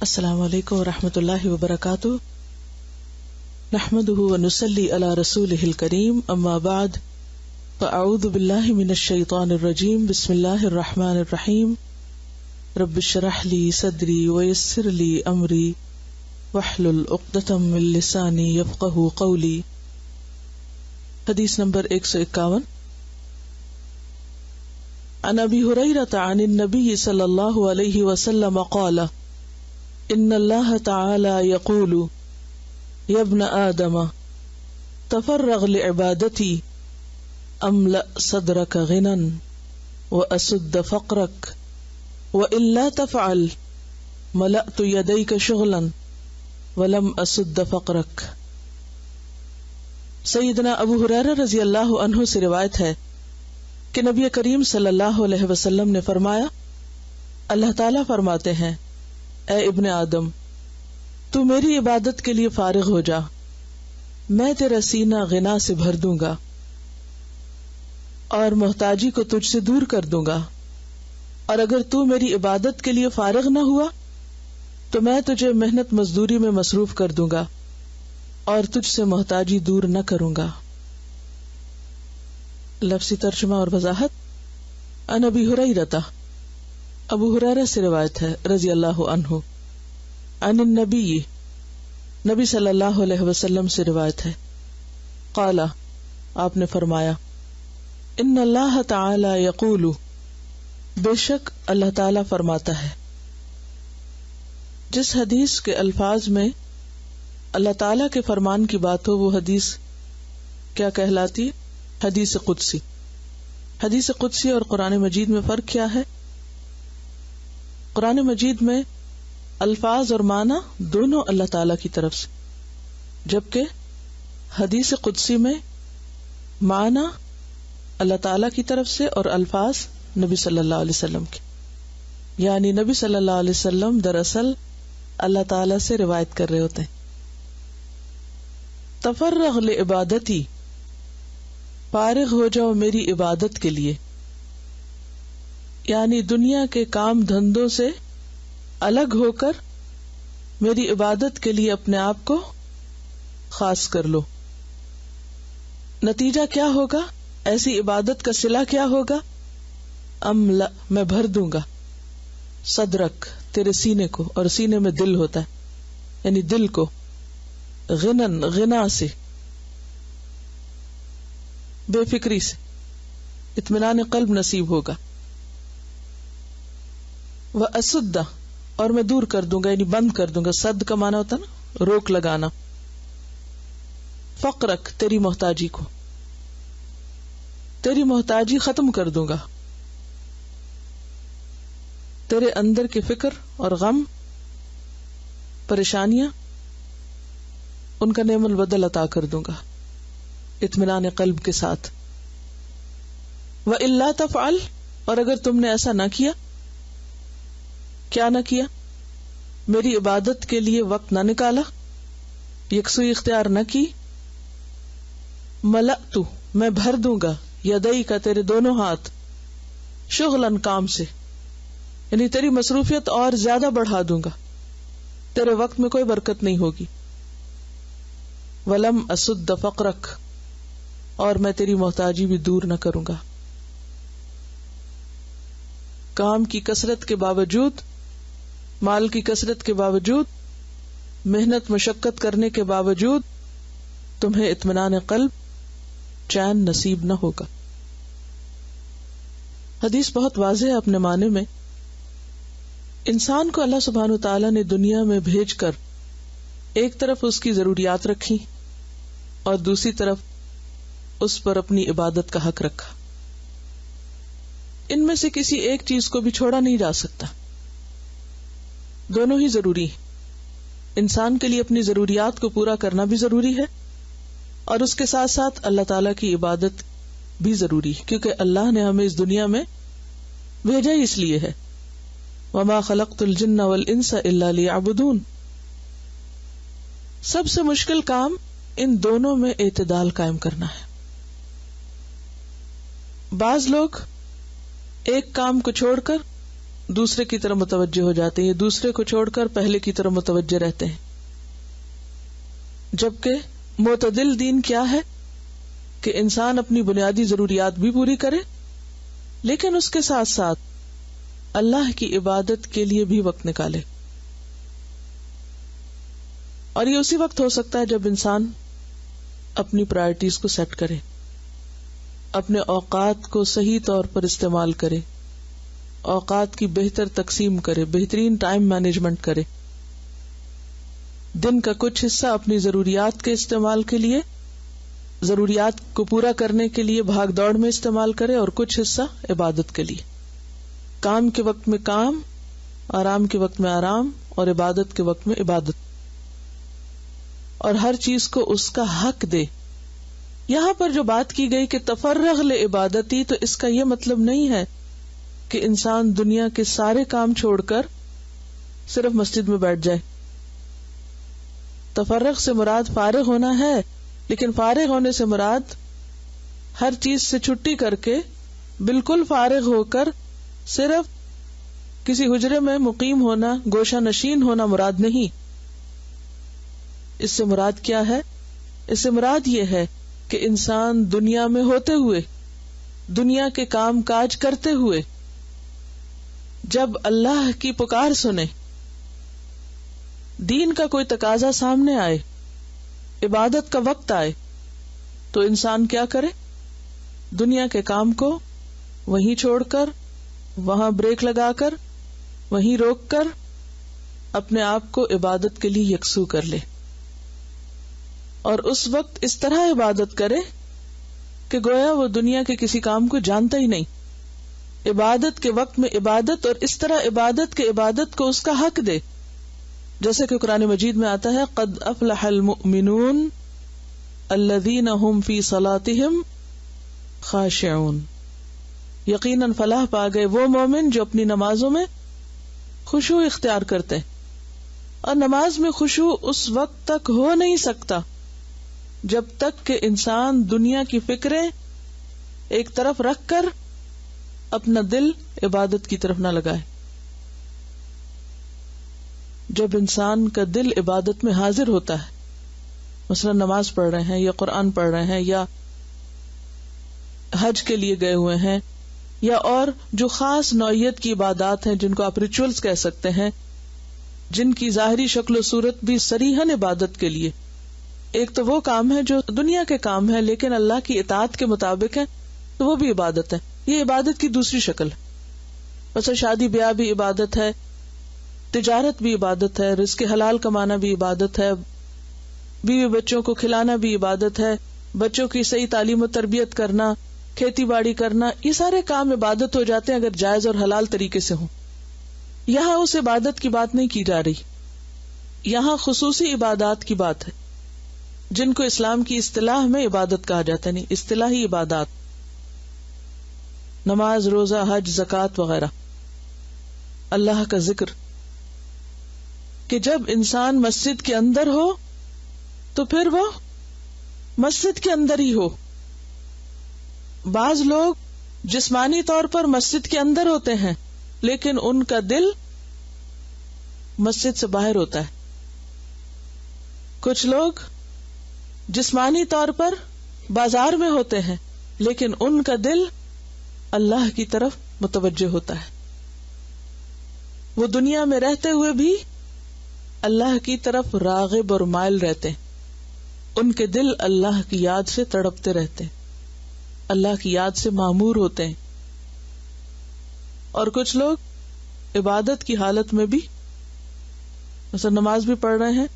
السلام علیکم ورحمۃ اللہ وبرکاتہ، نحمده ونصلی علی رسولہ الکریم، اما بعد فاعوذ باللہ من الشیطان الرجیم، بسم اللہ الرحمن الرحیم، رب اشرح لی صدری ویسر لی امری واحلل عقدۃ من لسانی یفقہوا قولی۔ حدیث نمبر 151، عن ابی ہریرہ عن النبی صلی اللہ علیہ وسلم قال ان اللہ تعالی یقول یا ابن آدم تفرغ لعبادتی املأ صدرک غنا واسد فقرک وان لا تفعل ملأت یدیک شغلا ولم اسد فقرک۔ سیدنا ابو ہریرہ رضی اللہ عنہ سے روایت ہے کہ نبی کریم صلی اللہ علیہ وسلم نے فرمایا، اللہ تعالیٰ فرماتے ہیں، اے ابن آدم، تو میری عبادت کے لیے فارغ ہو جا، میں تیرا سینہ غنا سے بھر دوں گا اور محتاجی کو تجھ سے دور کر دوں گا، اور اگر تو میری عبادت کے لیے فارغ نہ ہوا تو میں تجھے محنت مزدوری میں مصروف کر دوں گا اور تجھ سے محتاجی دور نہ کروں گا۔ لفظی ترجمہ اور وضاحت۔ عن ابی ہریرہ، ابو ہریرہ سے روایت ہے رضی اللہ عنہ، عن النبی، نبی صلی اللہ علیہ وسلم سے روایت ہے، قال، آپ نے فرمایا، ان اللہ تعالی یقول، بے شک اللہ تعالی فرماتا ہے۔ جس حدیث کے الفاظ میں اللہ تعالی کے فرمان کی بات ہو وہ حدیث کیا کہلاتی؟ حدیث قدسی۔ حدیث قدسی اور قرآن مجید میں فرق کیا ہے؟ قرآن مجید میں الفاظ اور معنی دونوں اللہ تعالی کی طرف سے، جبکہ حدیث قدسی میں معنی اللہ تعالی کی طرف سے اور الفاظ نبی صلی اللہ علیہ وسلم کے، یعنی نبی صلی اللہ علیہ وسلم دراصل اللہ تعالی سے روایت کر رہے ہوتے ہیں۔ تفرغ لعبادتی، فارغ ہو جاؤ میری عبادت کے لیے، یعنی دنیا کے کام دھندوں سے الگ ہو کر میری عبادت کے لیے اپنے آپ کو خاص کر لو۔ نتیجہ کیا ہوگا؟ ایسی عبادت کا صلہ کیا ہوگا؟ املأ، میں بھر دوں گا، صدرک، تیرے سینے کو، اور سینے میں دل ہوتا ہے یعنی دل کو، غنن، غنا سے، بے فکری سے، اطمینان قلب نصیب ہوگا، واسد، اور میں دور کر دوں گا یعنی بند کر دوں گا، سد کا معنی ہوتا نا روک لگانا، فقرک، تیری محتاجی کو، تیری محتاجی ختم کر دوں گا، تیرے اندر کی فکر اور غم، پریشانیاں، ان کا نعم البدل عطا کر دوں گا اطمینان قلب کے ساتھ۔ وَإِلَّا تَفْعَلْ، اور اگر تم نے ایسا نہ کیا، کیا نہ کیا؟ میری عبادت کے لیے وقت نہ نکالا، یکسوئی اختیار نہ کی، ملأت، میں بھر دوں گا، یدئی کا، تیرے دونوں ہاتھ، شغلاً، کام سے، یعنی تیری مصروفیت اور زیادہ بڑھا دوں گا، تیرے وقت میں کوئی برکت نہیں ہوگی، ولم اسد فقرک، اور میں تیری محتاجی بھی دور نہ کروں گا۔ کام کی کثرت کے باوجود، مال کی کثرت کے باوجود، محنت مشقت کرنے کے باوجود تمہیں اطمینان قلب، چین نصیب نہ ہوگا۔ حدیث بہت واضح ہے اپنے معنی میں۔ انسان کو اللہ سبحانہ وتعالی نے دنیا میں بھیج کر ایک طرف اس کی ضروریات رکھی اور دوسری طرف اس پر اپنی عبادت کا حق رکھا۔ ان میں سے کسی ایک چیز کو بھی چھوڑا نہیں جا سکتا، دونوں ہی ضروری ہیں۔ انسان کے لیے اپنی ضروریات کو پورا کرنا بھی ضروری ہے اور اس کے ساتھ ساتھ اللہ تعالیٰ کی عبادت بھی ضروری ہے، کیونکہ اللہ نے ہمیں اس دنیا میں بھیجا ہی اس لیے ہے، وَمَا خَلَقْتُ الْجِنَّ وَالْإِنسَ إِلَّا لِيَعْبُدُونَ۔ سب سے مشکل کام ان دونوں میں اعتدال قائم کرنا ہے۔ بعض لوگ ایک کام کو چھوڑ کر دوسرے کی طرف متوجہ ہو جاتے ہیں، دوسرے کو چھوڑ کر پہلے کی طرف متوجہ رہتے ہیں. جبکہ معتدل دین کیا ہے کہ انسان اپنی بنیادی ضروریات بھی پوری کرے، لیکن اس کے ساتھ ساتھ اللہ کی عبادت کے لیے بھی وقت نکالے. اور یہ اسی وقت ہو سکتا ہے جب انسان اپنی پرائرٹیز کو سیٹ کرے، اپنے اوقات کو صحیح طور پر استعمال کرے، اوقات کی بہتر تقسیم کرے، بہترین ٹائم مینجمنٹ کرے. دن کا کچھ حصہ اپنی ضروریات کے استعمال کے لیے، ضروریات کو پورا کرنے کے لیے بھاگ دوڑ میں استعمال کرے، اور کچھ حصہ عبادت کے لیے. کام کے وقت میں کام، آرام کے وقت میں آرام، اور عبادت کے وقت میں عبادت. اور ہر چیز کو اس کا حق دے. یہاں پر جو بات کی گئی کہ تفرغ لعبادتی، تو اس کا یہ مطلب نہیں ہے کہ انسان دنیا کے سارے کام چھوڑ کر صرف مسجد میں بیٹھ جائے. تفرغ سے مراد فارغ ہونا ہے، لیکن فارغ ہونے سے مراد ہر چیز سے چھٹی کر کے بالکل فارغ ہو کر صرف کسی حجرے میں مقیم ہونا، گوشہ نشین ہونا مراد نہیں. اس سے مراد کیا ہے؟ اس سے مراد یہ ہے کہ انسان دنیا میں ہوتے ہوئے، دنیا کے کام کاج کرتے ہوئے، جب اللہ کی پکار سنے، دین کا کوئی تقاضا سامنے آئے، عبادت کا وقت آئے، تو انسان کیا کرے؟ دنیا کے کام کو وہیں چھوڑ کر، وہاں بریک لگا کر، وہیں روک کر اپنے آپ کو عبادت کے لیے یکسو کر لے. اور اس وقت اس طرح عبادت کرے کہ گویا وہ دنیا کے کسی کام کو جانتا ہی نہیں. عبادت کے وقت میں عبادت، اور اس طرح عبادت کے عبادت کو اس کا حق دے. جیسے کہ قرآن مجید میں آتا ہے، قد افلح المؤمنون الذین هم فی صلاتهم خاشعون. یقیناً فلاح پا گئے وہ مومن جو اپنی نمازوں میں خشوع اختیار کرتے ہیں. اور نماز میں خشوع اس وقت تک ہو نہیں سکتا جب تک کہ انسان دنیا کی فکریں ایک طرف رکھ کر اپنا دل عبادت کی طرف نہ لگائے. جب انسان کا دل عبادت میں حاضر ہوتا ہے، مثلا نماز پڑھ رہے ہیں یا قرآن پڑھ رہے ہیں یا حج کے لیے گئے ہوئے ہیں یا اور جو خاص نوعیت کی عبادات ہیں جن کو آپ ریچولز کہہ سکتے ہیں، جن کی ظاہری شکل و صورت بھی صریحاً عبادت کے لیے، ایک تو وہ کام ہے جو دنیا کے کام ہے لیکن اللہ کی اطاعت کے مطابق ہے، تو وہ بھی عبادت ہے. یہ عبادت کی دوسری شکل ہے. مثلا شادی بیاہ بھی عبادت ہے، تجارت بھی عبادت ہے، رزق حلال کمانا بھی عبادت ہے، بیوی بچوں کو کھلانا بھی عبادت ہے، بچوں کی صحیح تعلیم و تربیت کرنا، کھیتی باڑی کرنا، یہ سارے کام عبادت ہو جاتے ہیں اگر جائز اور حلال طریقے سے ہوں. یہاں اس عبادت کی بات نہیں کی جا رہی، یہاں خصوصی عبادات کی بات ہے جن کو اسلام کی اصطلاح میں عبادت کہا جاتا ہے. نہیں، اصطلاحی عبادات، نماز، روزہ، حج، زکوٰۃ وغیرہ، اللہ کا ذکر. کہ جب انسان مسجد کے اندر ہو تو پھر وہ مسجد کے اندر ہی ہو. بعض لوگ جسمانی طور پر مسجد کے اندر ہوتے ہیں لیکن ان کا دل مسجد سے باہر ہوتا ہے. کچھ لوگ جسمانی طور پر بازار میں ہوتے ہیں لیکن ان کا دل اللہ کی طرف متوجہ ہوتا ہے. وہ دنیا میں رہتے ہوئے بھی اللہ کی طرف راغب اور مائل رہتے ہیں. ان کے دل اللہ کی یاد سے تڑپتے رہتے ہیں، اللہ کی یاد سے معمور ہوتے ہیں. اور کچھ لوگ عبادت کی حالت میں بھی مثلا نماز بھی پڑھ رہے ہیں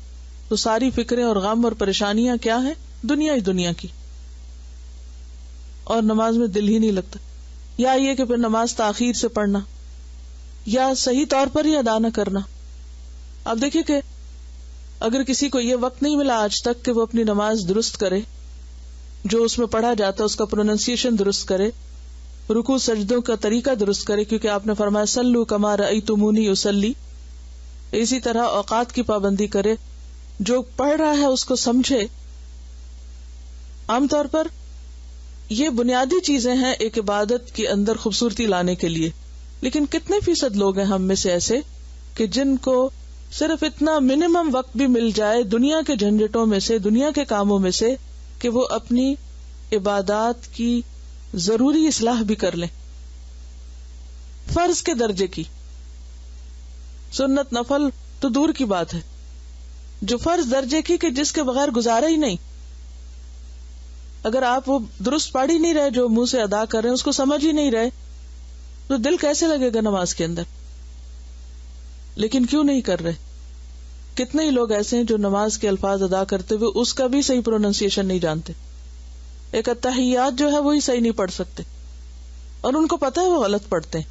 تو ساری فکریں اور غم اور پریشانیاں کیا ہیں؟ دنیا ہی دنیا کی، اور نماز میں دل ہی نہیں لگتا. یا یہ کہ پھر نماز تاخیر سے پڑھنا یا صحیح طور پر ہی ادا نہ کرنا. آپ دیکھیں کہ اگر کسی کو یہ وقت نہیں ملا آج تک کہ وہ اپنی نماز درست کرے، جو اس میں پڑھا جاتا ہے اس کا پروننسیشن درست کرے، رکوع سجدوں کا طریقہ درست کرے، کیونکہ آپ نے فرمایا صلو کما رأیتمونی اصلی. اسی طرح اوقات کی پابندی کرے، جو پڑھ رہا ہے اس کو سمجھے. عام طور پر یہ بنیادی چیزیں ہیں ایک عبادت کے اندر خوبصورتی لانے کے لیے، لیکن کتنے فیصد لوگ ہیں ہم میں سے ایسے کہ جن کو صرف اتنا منیمم وقت بھی مل جائے دنیا کے جھنجٹوں میں سے، دنیا کے کاموں میں سے، کہ وہ اپنی عبادات کی ضروری اصلاح بھی کر لیں، فرض کے درجے کی، سنت نفل تو دور کی بات ہے، جو فرض درجے کی کہ جس کے بغیر گزارا ہی نہیں. اگر آپ وہ درست پڑھ ہی نہیں رہے جو منہ سے ادا کر رہے ہیں، اس کو سمجھ ہی نہیں رہے، تو دل کیسے لگے گا نماز کے اندر؟ لیکن کیوں نہیں کر رہے؟ کتنے ہی لوگ ایسے ہیں جو نماز کے الفاظ ادا کرتے ہوئے اس کا بھی صحیح پروننسیشن نہیں جانتے. ایک التحیات جو ہے وہی صحیح نہیں پڑھ سکتے، اور ان کو پتا ہے وہ غلط پڑھتے ہیں،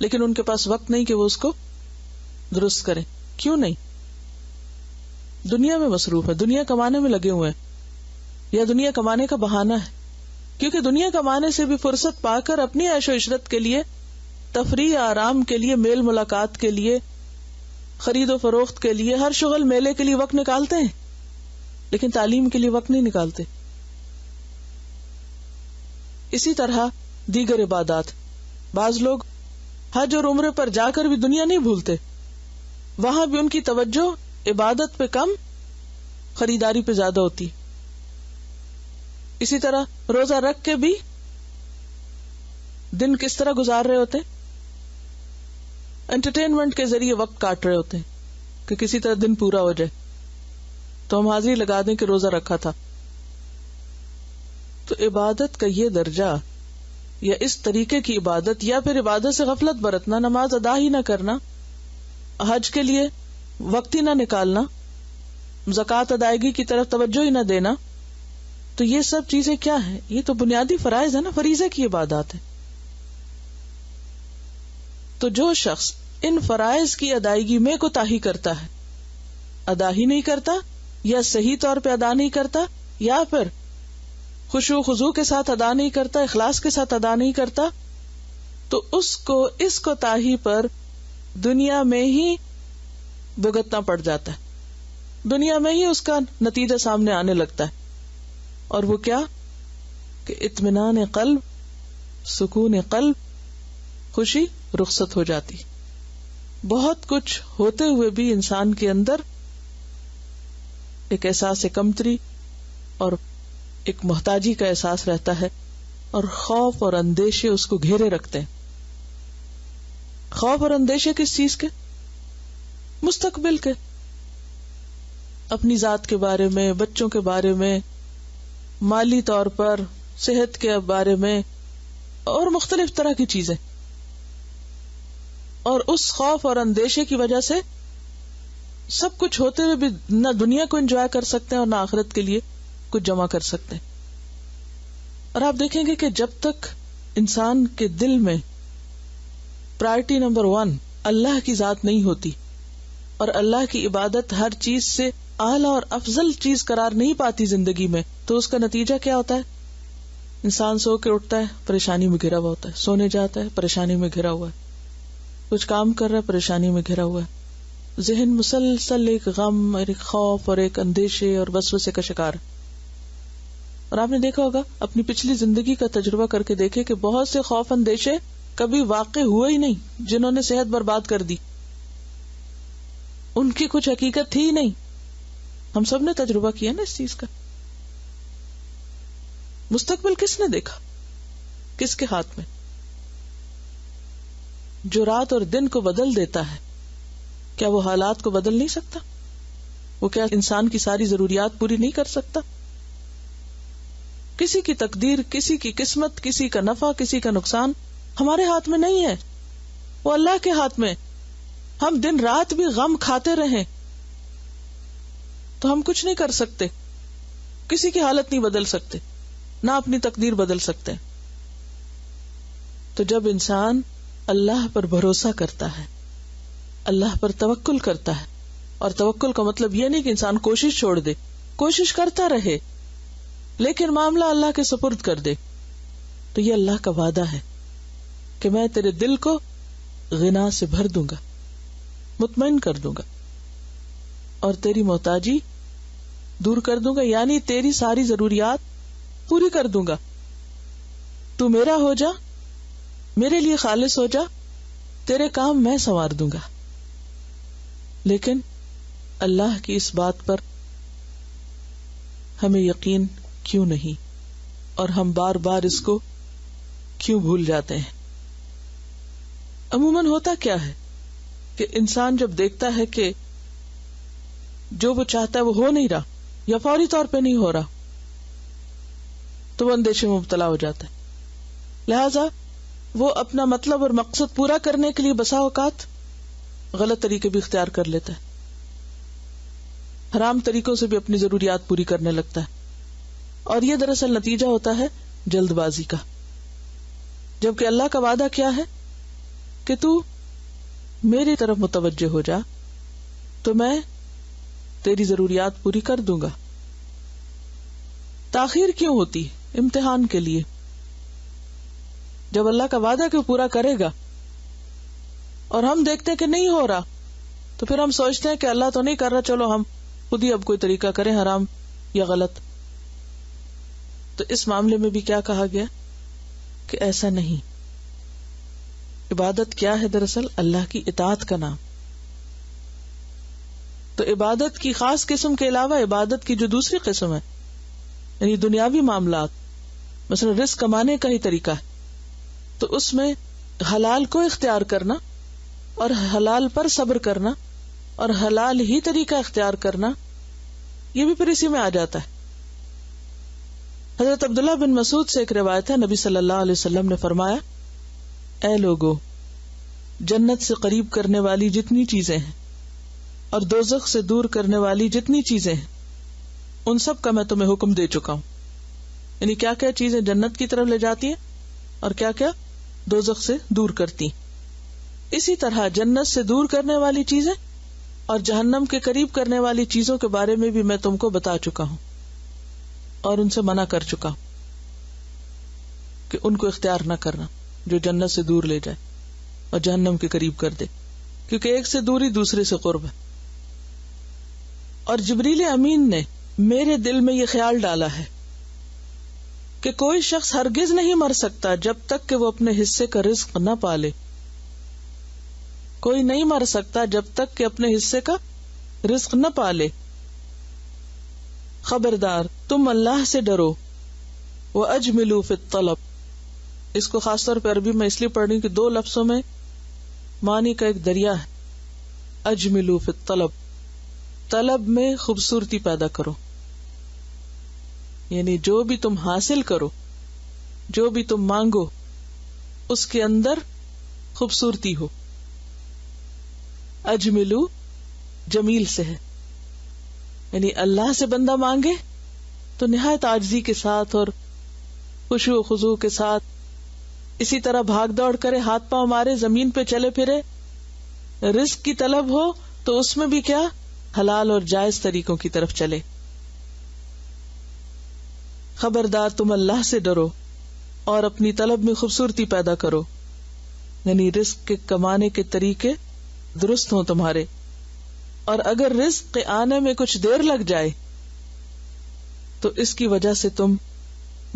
لیکن ان کے پاس وقت نہیں کہ وہ اس کو درست کریں. کیوں نہیں؟ دنیا میں مصروف ہے، دنیا کمانے میں لگے ہوئے ہیں، یا دنیا کمانے کا بہانہ ہے. کیونکہ دنیا کمانے سے بھی فرصت پا کر اپنی عیش و عشرت کے لیے، تفریح آرام کے لیے، میل ملاقات کے لیے، خرید و فروخت کے لیے، ہر شغل میلے کے لیے وقت نکالتے ہیں، لیکن تعلیم کے لیے وقت نہیں نکالتے. اسی طرح دیگر عبادات، بعض لوگ حج اور عمرے پر جا کر بھی دنیا نہیں بھولتے، وہاں بھی ان کی توجہ عبادت پہ کم، خریداری پہ زیادہ ہوتی. اسی طرح روزہ رکھ کے بھی دن کس طرح گزار رہے ہوتے ہیں؟ انٹرٹینمنٹ کے ذریعے وقت کاٹ رہے ہوتے ہیں کہ کسی طرح دن پورا ہو جائے تو ہم حاضری لگا دیں کہ روزہ رکھا تھا. تو عبادت کا یہ درجہ، یا اس طریقے کی عبادت، یا پھر عبادت سے غفلت برتنا، نماز ادا ہی نہ کرنا، حج کے لیے وقت ہی نہ نکالنا، زکوٰۃ ادائیگی کی طرف توجہ ہی نہ دینا، تو یہ سب چیزیں کیا ہیں؟ یہ تو بنیادی فرائض ہے نا، فریضے کی عبادات ہے. تو جو شخص ان فرائض کی ادائیگی میں کوتاہی کرتا ہے، ادا ہی نہیں کرتا، یا صحیح طور پہ ادا نہیں کرتا، یا پھر خشوع و خضوع کے ساتھ ادا نہیں کرتا، اخلاص کے ساتھ ادا نہیں کرتا، تو اس کو اس کوتاہی پر دنیا میں ہی بھگتنا پڑ جاتا ہے، دنیا میں ہی اس کا نتیجہ سامنے آنے لگتا ہے. اور وہ کیا؟ کہ اطمینان قلب، سکون قلب، خوشی رخصت ہو جاتی. بہت کچھ ہوتے ہوئے بھی انسان کے اندر ایک احساس کمتری اور ایک محتاجی کا احساس رہتا ہے، اور خوف اور اندیشے اس کو گھیرے رکھتے ہیں. خوف اور اندیشے کس چیز کے؟ مستقبل کے، اپنی ذات کے بارے میں، بچوں کے بارے میں، مالی طور پر، صحت کے بارے میں، اور مختلف طرح کی چیزیں. اور اس خوف اور اندیشے کی وجہ سے سب کچھ ہوتے ہوئے بھی نہ دنیا کو انجوائے کر سکتے ہیں اور نہ آخرت کے لیے کچھ جمع کر سکتے ہیں. اور آپ دیکھیں گے کہ جب تک انسان کے دل میں پرائرٹی نمبر 1 اللہ کی ذات نہیں ہوتی، اور اللہ کی عبادت ہر چیز سے اعلیٰ اور افضل چیز قرار نہیں پاتی زندگی میں، تو اس کا نتیجہ کیا ہوتا ہے؟ انسان سو کے اٹھتا ہے، پریشانی میں گھرا ہوا ہوتا ہے، سونے جاتا ہے، پریشانی میں گھرا ہوا ہے، کچھ کام کر رہا ہے، پریشانی میں گھرا ہوا ہے، ذہن مسلسل ایک غم اور ایک خوف اور ایک اندیشے اور وسوسے کا شکار. اور آپ نے دیکھا ہوگا، اپنی پچھلی زندگی کا تجربہ کر کے دیکھے کہ بہت سے خوف اندیشے کبھی واقع ہوئے ہی نہیں، جنہوں نے صحت برباد کر دی، ان کی کچھ حقیقت تھی ہی نہیں. ہم سب نے تجربہ کیا نا اس چیز کا. مستقبل کس نے دیکھا؟ کس کے ہاتھ میں؟ جو رات اور دن کو بدل دیتا ہے، کیا وہ حالات کو بدل نہیں سکتا؟ وہ کیا انسان کی ساری ضروریات پوری نہیں کر سکتا؟ کسی کی تقدیر، کسی کی قسمت، کسی کا نفع، کسی کا نقصان ہمارے ہاتھ میں نہیں ہے، وہ اللہ کے ہاتھ میں. ہم دن رات بھی غم کھاتے رہیں تو ہم کچھ نہیں کر سکتے، کسی کی حالت نہیں بدل سکتے، نہ اپنی تقدیر بدل سکتے. تو جب انسان اللہ پر بھروسہ کرتا ہے، اللہ پر توکل کرتا ہے، اور توکل کا مطلب یہ نہیں کہ انسان کوشش چھوڑ دے، کوشش کرتا رہے لیکن معاملہ اللہ کے سپرد کر دے، تو یہ اللہ کا وعدہ ہے کہ میں تیرے دل کو غنا سے بھر دوں گا، مطمئن کر دوں گا، اور تیری محتاجی دور کر دوں گا، یعنی تیری ساری ضروریات پوری کر دوں گا. تو میرا ہو جا، میرے لیے خالص ہو جا، تیرے کام میں سنوار دوں گا. لیکن اللہ کی اس بات پر ہمیں یقین کیوں نہیں اور ہم بار بار اس کو کیوں بھول جاتے ہیں؟ عموماً ہوتا کیا ہے کہ انسان جب دیکھتا ہے کہ جو وہ چاہتا ہے وہ ہو نہیں رہا یا فوری طور پہ نہیں ہو رہا تو وہ اندیشے میں مبتلا ہو جاتا ہے. لہذا وہ اپنا مطلب اور مقصد پورا کرنے کے لیے بسا اوقات غلط طریقے بھی اختیار کر لیتا ہے، حرام طریقوں سے بھی اپنی ضروریات پوری کرنے لگتا ہے، اور یہ دراصل نتیجہ ہوتا ہے جلد بازی کا. جبکہ اللہ کا وعدہ کیا ہے کہ تو میری طرف متوجہ ہو جا تو میں تیری ضروریات پوری کر دوں گا. تاخیر کیوں ہوتی؟ امتحان کے لیے. جب اللہ کا وعدہ کہ پورا کرے گا اور ہم دیکھتے ہیں کہ نہیں ہو رہا تو پھر ہم سوچتے ہیں کہ اللہ تو نہیں کر رہا، چلو ہم خود ہی اب کوئی طریقہ کریں حرام یا غلط. تو اس معاملے میں بھی کیا کہا گیا کہ ایسا نہیں. عبادت کیا ہے؟ دراصل اللہ کی اطاعت کا نام. تو عبادت کی خاص قسم کے علاوہ عبادت کی جو دوسری قسم ہے یعنی دنیاوی معاملات، مثلا رزق کمانے کا ہی طریقہ ہے، تو اس میں حلال کو اختیار کرنا اور حلال پر صبر کرنا اور حلال ہی طریقہ اختیار کرنا، یہ بھی پھر اسی میں آ جاتا ہے. حضرت عبداللہ بن مسعود سے ایک روایت ہے، نبی صلی اللہ علیہ وسلم نے فرمایا، اے لوگو، جنت سے قریب کرنے والی جتنی چیزیں ہیں اور دوزخ سے دور کرنے والی جتنی چیزیں ہیں ان سب کا میں تمہیں حکم دے چکا ہوں. یعنی کیا کیا چیزیں جنت کی طرف لے جاتی ہیں اور کیا کیا دوزخ سے دور کرتی. اسی طرح جنت سے دور کرنے والی چیزیں اور جہنم کے قریب کرنے والی چیزوں کے بارے میں بھی میں تم کو بتا چکا ہوں اور ان سے منع کر چکا ہوں کہ ان کو اختیار نہ کرنا جو جنت سے دور لے جائے اور جہنم کے قریب کر دے، کیونکہ ایک سے دوری دوسرے سے قرب ہے. اور جبریل امین نے میرے دل میں یہ خیال ڈالا ہے کہ کوئی شخص ہرگز نہیں مر سکتا جب تک کہ وہ اپنے حصے کا رزق نہ پالے. کوئی نہیں مر سکتا جب تک کہ اپنے حصے کا رزق نہ پالے. خبردار تم اللہ سے ڈرو وَأَجْمِلُوا فِي الطَّلَبِ. اس کو خاص طور پہ عربی میں اس لیے پڑھ رہی ہوں کہ دو لفظوں میں معنی کا ایک دریا ہے. اجملوا فی الطلب، طلب میں خوبصورتی پیدا کرو، یعنی جو بھی تم حاصل کرو، جو بھی تم مانگو، اس کے اندر خوبصورتی ہو. اجملو جمیل سے ہے، یعنی اللہ سے بندہ مانگے تو نہایت عاجزی کے ساتھ اور خشوع و خضوع کے ساتھ، اسی طرح بھاگ دوڑ کرے، ہاتھ پاؤں مارے، زمین پہ چلے پھرے، رزق کی طلب ہو تو اس میں بھی کیا حلال اور جائز طریقوں کی طرف چلے. خبردار تم اللہ سے ڈرو اور اپنی طلب میں خوبصورتی پیدا کرو، یعنی رزق کے کمانے کے طریقے درست ہوں تمہارے. اور اگر رزق کے آنے میں کچھ دیر لگ جائے تو اس کی وجہ سے تم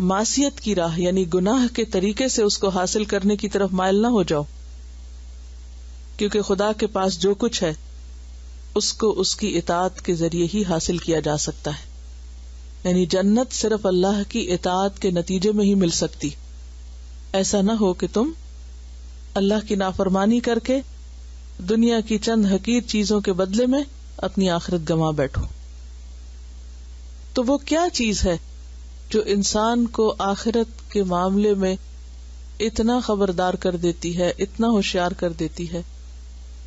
معصیت کی راہ یعنی گناہ کے طریقے سے اس کو حاصل کرنے کی طرف مائل نہ ہو جاؤ، کیونکہ خدا کے پاس جو کچھ ہے اس کو اس کی اطاعت کے ذریعے ہی حاصل کیا جا سکتا ہے. یعنی جنت صرف اللہ کی اطاعت کے نتیجے میں ہی مل سکتی. ایسا نہ ہو کہ تم اللہ کی نافرمانی کر کے دنیا کی چند حقیر چیزوں کے بدلے میں اپنی آخرت گنوا بیٹھو. تو وہ کیا چیز ہے جو انسان کو آخرت کے معاملے میں اتنا خبردار کر دیتی ہے، اتنا ہوشیار کر دیتی ہے؟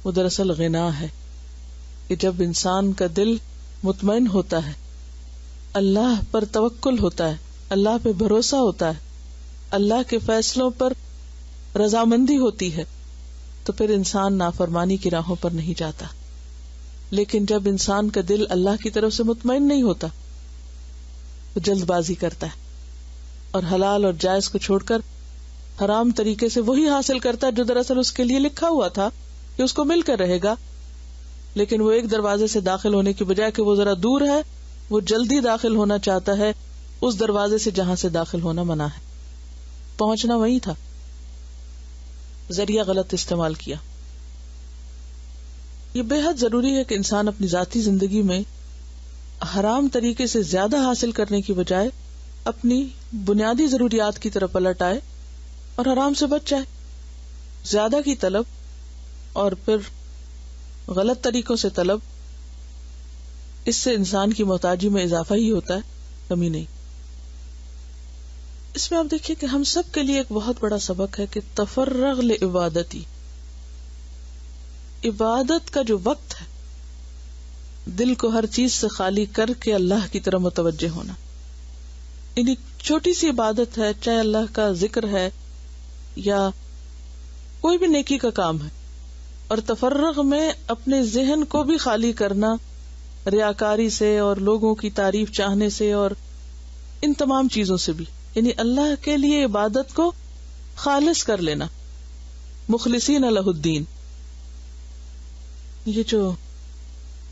وہ دراصل غنا ہے کہ جب انسان کا دل مطمئن ہوتا ہے، اللہ پر توکل ہوتا ہے، اللہ پہ بھروسہ ہوتا ہے، اللہ کے فیصلوں پر رضامندی ہوتی ہے، تو پھر انسان نافرمانی کی راہوں پر نہیں جاتا. لیکن جب انسان کا دل اللہ کی طرف سے مطمئن نہیں ہوتا، وہ جلد بازی کرتا ہے اور حلال اور جائز کو چھوڑ کر حرام طریقے سے وہی حاصل کرتا ہے جو دراصل اس کے لیے لکھا ہوا تھا کہ اس کو مل کر رہے گا. لیکن وہ ایک دروازے سے داخل ہونے کی بجائے کہ وہ ذرا دور ہے، وہ جلدی داخل ہونا چاہتا ہے اس دروازے سے جہاں سے داخل ہونا منع ہے. پہنچنا وہی تھا، ذریعہ غلط استعمال کیا. یہ بے حد ضروری ہے کہ انسان اپنی ذاتی زندگی میں حرام طریقے سے زیادہ حاصل کرنے کی بجائے اپنی بنیادی ضروریات کی طرف پلٹ آئے اور حرام سے بچ جائے. زیادہ کی طلب اور پھر غلط طریقوں سے طلب، اس سے انسان کی محتاجی میں اضافہ ہی ہوتا ہے، کمی نہیں. اس میں آپ دیکھیے کہ ہم سب کے لیے ایک بہت بڑا سبق ہے کہ تفرغ لعبادتی، عبادت کا جو وقت ہے، دل کو ہر چیز سے خالی کر کے اللہ کی طرف متوجہ ہونا. یعنی چھوٹی سی عبادت ہے، چاہے اللہ کا ذکر ہے یا کوئی بھی نیکی کا کام ہے، اور تفرغ میں اپنے ذہن کو بھی خالی کرنا ریاکاری سے اور لوگوں کی تعریف چاہنے سے اور ان تمام چیزوں سے بھی، یعنی اللہ کے لیے عبادت کو خالص کر لینا، مخلصین لہ الدین. یہ جو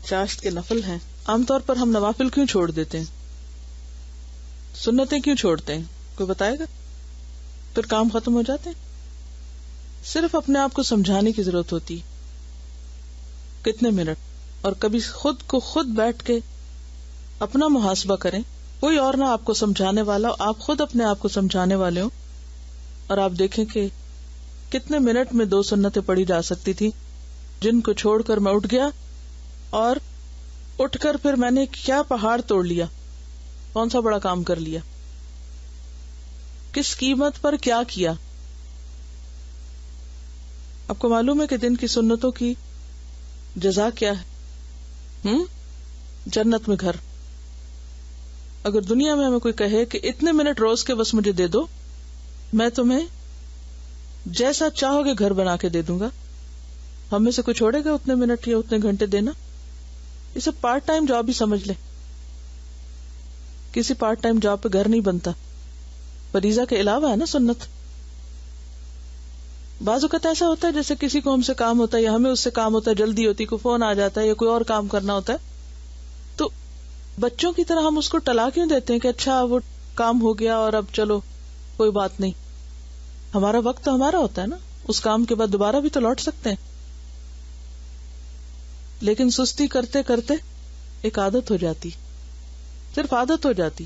چاشت کے نفل ہیں، عام طور پر ہم نوافل کیوں چھوڑ دیتے ہیں، سنتیں کیوں چھوڑتے ہیں؟ کوئی بتائے گا؟ پھر کام ختم ہو جاتے ہیں. صرف اپنے آپ کو سمجھانے کی ضرورت ہوتی ہے، کتنے منٹ، اور کبھی خود کو خود بیٹھ کے اپنا محاسبہ کریں. کوئی اور نہ آپ کو سمجھانے والا، آپ خود اپنے آپ کو سمجھانے والے ہوں، اور آپ دیکھیں کہ کتنے منٹ میں 2 سنتیں پڑھی جا سکتی تھی جن کو چھوڑ کر میں اٹھ گیا، اور اٹھ کر پھر میں نے کیا پہاڑ توڑ لیا، کون سا بڑا کام کر لیا، کس قیمت پر کیا کیا. آپ کو معلوم ہے کہ دن کی سنتوں کی جزا کیا ہے؟ جنت میں گھر. اگر دنیا میں ہمیں کوئی کہے کہ اتنے منٹ روز کے بس مجھے دے دو، میں تمہیں جیسا چاہو گے گھر بنا کے دے دوں گا، ہم میں سے کوئی چھوڑے گا اتنے منٹ یا اتنے گھنٹے دینا؟ اسے پارٹ ٹائم جاب ہی سمجھ لے. کسی پارٹ ٹائم جاب پہ گھر نہیں بنتا، فریضہ کے علاوہ ہے نا سنت. بعض اوقات ایسا ہوتا ہے جیسے کسی کو ہم سے کام ہوتا ہے یا ہمیں اس سے کام ہوتا ہے، جلدی ہوتی، کوئی فون آ جاتا ہے یا کوئی اور کام کرنا ہوتا ہے، تو بچوں کی طرح ہم اس کو ٹلا کیوں دیتے ہیں کہ اچھا وہ کام ہو گیا اور اب چلو کوئی بات نہیں. ہمارا وقت تو ہمارا ہوتا ہے نا، اس کام کے بعد دوبارہ بھی تو لوٹ سکتے ہیں. لیکن سستی کرتے کرتے ایک عادت ہو جاتی، صرف عادت ہو جاتی.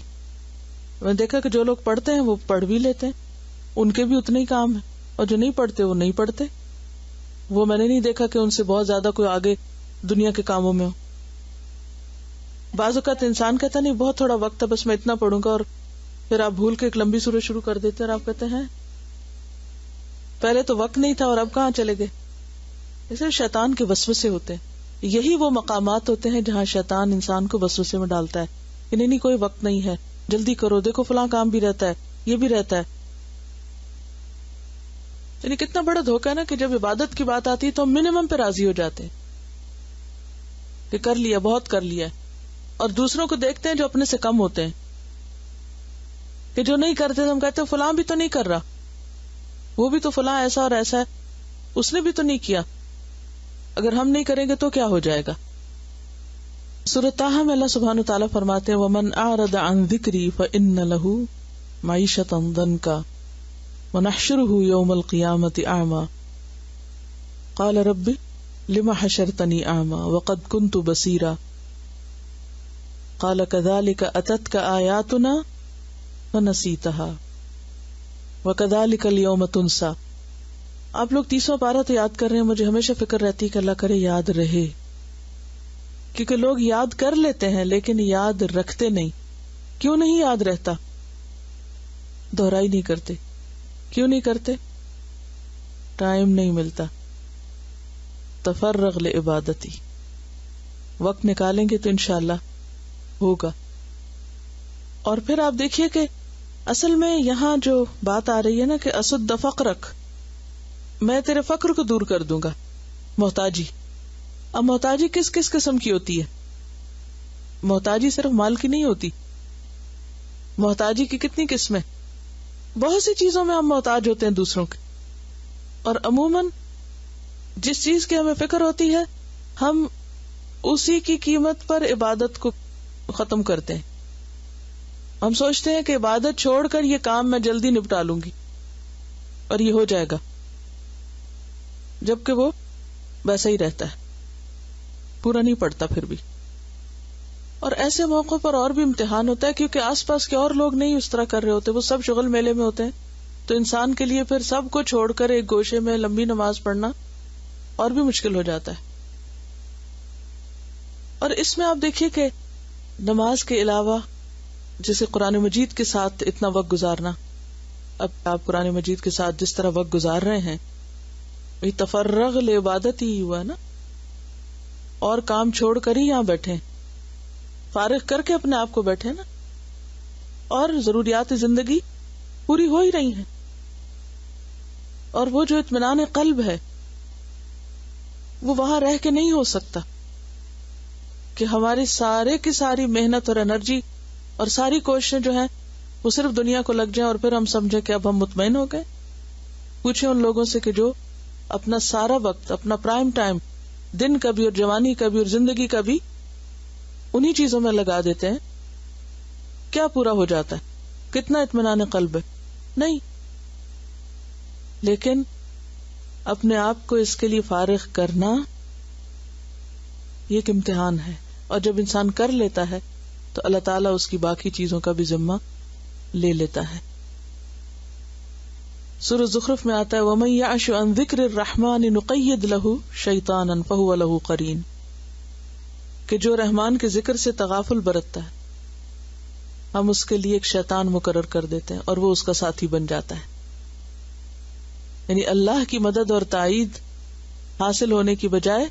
میں دیکھا کہ جو لوگ پڑھتے ہیں وہ پڑھ بھی لیتے ہیں، ان کے بھی اتنے ہی کام ہے، اور جو نہیں پڑھتے وہ نہیں پڑھتے. وہ میں نے نہیں دیکھا کہ ان سے بہت زیادہ کوئی آگے دنیا کے کاموں میں ہو. بعض اوقات انسان کہتا نہیں بہت تھوڑا وقت ہے، بس میں اتنا پڑھوں گا، اور پھر آپ بھول کے ایک لمبی سورت شروع کر دیتے ہیں اور آپ کہتے ہیں پہلے تو وقت نہیں تھا اور اب کہاں چلے گئے. اسے شیطان کے وسوسے ہوتے ہیں. یہی وہ مقامات ہوتے ہیں جہاں شیطان انسان کو وسوسے میں ڈالتا ہے کہ نہیں کوئی وقت نہیں ہے، جلدی کرو، دیکھو فلاں کام بھی رہتا ہے، یہ بھی رہتا ہے. یعنی کتنا بڑا دھوکہ ہے نا کہ جب عبادت کی بات آتی ہے تو ہم منیمم پہ راضی ہو جاتے ہیں کہ کر لیا، بہت کر لیا، اور دوسروں کو دیکھتے ہیں جو اپنے سے کم ہوتے ہیں کہ جو نہیں کرتے تو ہم کہتے ہیں فلاں بھی تو نہیں کر رہا، وہ بھی تو فلاں ایسا اور ایسا ہے، اس نے بھی تو نہیں کیا، اگر ہم نہیں کریں گے تو کیا ہو جائے گا. سورۃ طٰہٰ میں اللہ سبحانہ وتعالیٰ فرماتے ہیں وَمَنْ أَعْرَضَ عَنْ ذِكْرِي فَإِنَّ لَهُ مَعِيشَةً ضَنْكًا وَنَحْشُرُهُ يَوْمَ الْقِيَامَةِ أَعْمَى قَالَ رَبِّ لِمَ حَشَرْتَنِي أَعْمَى وَقَدْ كُنْتُ بَصِيرًا قَالَ كَذَلِكَ أَتَتْكَ آيَاتُنَا فَنَسِيتَهَا وَكَذَلِكَ الْيَوْمَ تُنْسَى. آپ لوگ 30واں پارہ تو یاد کر رہے ہیں، مجھے ہمیشہ فکر رہتی کہ اللہ کرے یاد رہے، کیونکہ لوگ یاد کر لیتے ہیں لیکن یاد رکھتے نہیں. کیوں نہیں یاد رہتا؟ دہرائی نہیں کرتے. کیوں نہیں کرتے؟ ٹائم نہیں ملتا. تفرغ لعبادتی، وقت نکالیں گے تو انشاءاللہ ہوگا. اور پھر آپ دیکھیے کہ اصل میں یہاں جو بات آ رہی ہے نا کہ اسد فقرک، میں تیرے فقر کو دور کر دوں گا. محتاجی، اب محتاجی کس کس قسم کی ہوتی ہے؟ محتاجی صرف مال کی نہیں ہوتی، محتاجی کی کتنی قسمیں. بہت سی چیزوں میں ہم محتاج ہوتے ہیں دوسروں کے، اور عموماً جس چیز کی ہمیں فکر ہوتی ہے ہم اسی کی قیمت پر عبادت کو ختم کرتے ہیں. ہم سوچتے ہیں کہ عبادت چھوڑ کر یہ کام میں جلدی نپٹا لوں گی اور یہ ہو جائے گا، جبکہ وہ ویسا ہی رہتا ہے. پورا نہیں پڑتا پھر بھی. اور ایسے موقعوں پر اور بھی امتحان ہوتا ہے کیونکہ آس پاس کے اور لوگ نہیں اس طرح کر رہے ہوتے, وہ سب شغل میلے میں ہوتے ہیں, تو انسان کے لیے پھر سب کو چھوڑ کر ایک گوشے میں لمبی نماز پڑھنا اور بھی مشکل ہو جاتا ہے. اور اس میں آپ دیکھیے کہ نماز کے علاوہ جیسے قرآن مجید کے ساتھ اتنا وقت گزارنا, اب آپ قرآن مجید کے ساتھ جس طرح وقت گزار رہے ہیں وہی تفرغ لعبادت ہی ہوا نا, اور کام چھوڑ کر ہی یہاں بیٹھے, فارغ کر کے اپنے آپ کو بیٹھے نا, اور ضروریات زندگی پوری ہو ہی رہی ہیں. اور وہ جو اطمینان قلب ہے وہ وہاں رہ کے نہیں ہو سکتا کہ ہماری سارے کی ساری محنت اور انرجی اور ساری کوششیں جو ہیں وہ صرف دنیا کو لگ جائیں اور پھر ہم سمجھیں کہ اب ہم مطمئن ہو گئے. پوچھیں ان لوگوں سے کہ جو اپنا سارا وقت, اپنا پرائم ٹائم, دن کا بھی اور جوانی کا بھی اور زندگی کا بھی انہی چیزوں میں لگا دیتے ہیں, کیا پورا ہو جاتا ہے؟ کتنا اطمینان قلب ہے؟ نہیں. لیکن اپنے آپ کو اس کے لیے فارغ کرنا یہ ایک امتحان ہے, اور جب انسان کر لیتا ہے تو اللہ تعالیٰ اس کی باقی چیزوں کا بھی ذمہ لے لیتا ہے. سورۃ زخرف میں آتا ہے وَمَن يَعْشُ عَن ذِكْرِ الرَّحْمَنِ نُقَيِّدْ لَهُ شَيْطَانًا فَهُوَ لَهُ قَرِينٌ, کہ جو رحمان کے ذکر سے تغافل برتتا ہے ہم اس کے لیے ایک شیطان مقرر کر دیتے ہیں اور وہ اس کا ساتھی بن جاتا ہے. یعنی اللہ کی مدد اور تائید حاصل ہونے کی بجائے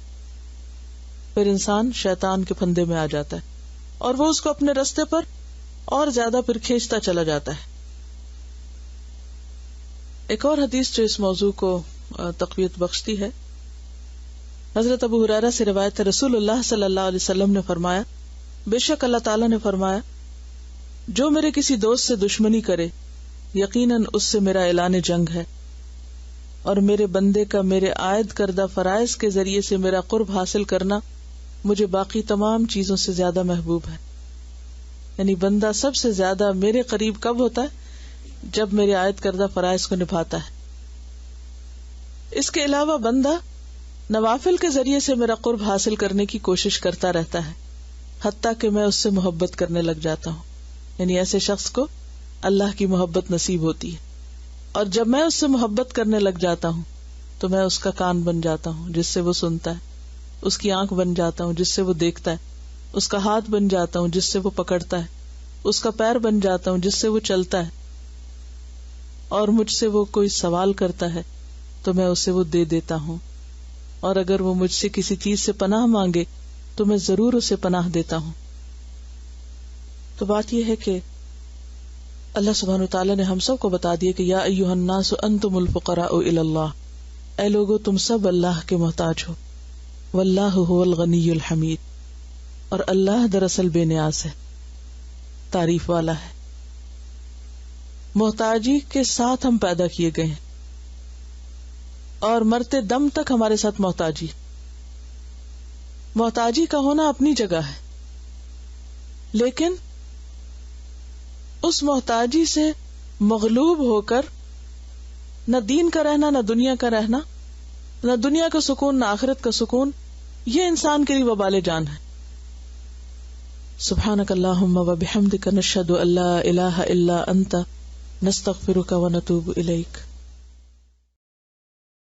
پھر انسان شیطان کے پھندے میں آ جاتا ہے اور وہ اس کو اپنے رستے پر اور زیادہ پھر کھینچتا چلا جاتا ہے. ایک اور حدیث جو اس موضوع کو تقویت بخشتی ہے, حضرت ابو ہریرہ سے روایت ہے, رسول اللہ صلی اللہ علیہ وسلم نے فرمایا, بے شک اللہ تعالیٰ نے فرمایا جو میرے کسی دوست سے دشمنی کرے یقیناً اس سے میرا اعلان جنگ ہے, اور میرے بندے کا میرے عائد کردہ فرائض کے ذریعے سے میرا قرب حاصل کرنا مجھے باقی تمام چیزوں سے زیادہ محبوب ہے. یعنی بندہ سب سے زیادہ میرے قریب کب ہوتا ہے؟ جب میرے عائد کردہ فرائض کو نبھاتا ہے. اس کے علاوہ بندہ نوافل کے ذریعے سے میرا قرب حاصل کرنے کی کوشش کرتا رہتا ہے حتیٰ کہ میں اس سے محبت کرنے لگ جاتا ہوں. یعنی ایسے شخص کو اللہ کی محبت نصیب ہوتی ہے, اور جب میں اس سے محبت کرنے لگ جاتا ہوں تو میں اس کا کان بن جاتا ہوں جس سے وہ سنتا ہے, اس کی آنکھ بن جاتا ہوں جس سے وہ دیکھتا ہے, اس کا ہاتھ بن جاتا ہوں جس سے وہ پکڑتا ہے, اس کا پیر بن جاتا ہوں جس سے وہ چلتا ہے, اور مجھ سے وہ کوئی سوال کرتا ہے تو میں اسے وہ دے دیتا ہوں, اور اگر وہ مجھ سے کسی چیز سے پناہ مانگے تو میں ضرور اسے پناہ دیتا ہوں. تو بات یہ ہے کہ اللہ سبحانہ وتعالی نے ہم سب کو بتا دیا کہ یا ایھا الناس انتم الفقراء الی اللہ, اے لوگو تم سب اللہ کے محتاج ہو, واللہ هو الغنی الحمید, اور اللہ دراصل بے نیاز ہے, تعریف والا ہے. محتاجی کے ساتھ ہم پیدا کیے گئے ہیں اور مرتے دم تک ہمارے ساتھ محتاجی. محتاجی کا ہونا اپنی جگہ ہے, لیکن اس محتاجی سے مغلوب ہو کر نہ دین کا رہنا, نہ دنیا کا رہنا, نہ دنیا کا سکون نہ آخرت کا سکون, یہ انسان کے لیے وبال جان ہے. سبحانک اللہم و بحمدک نشہد ان لا الہ الا انت نستغفرک و نتوب الیک.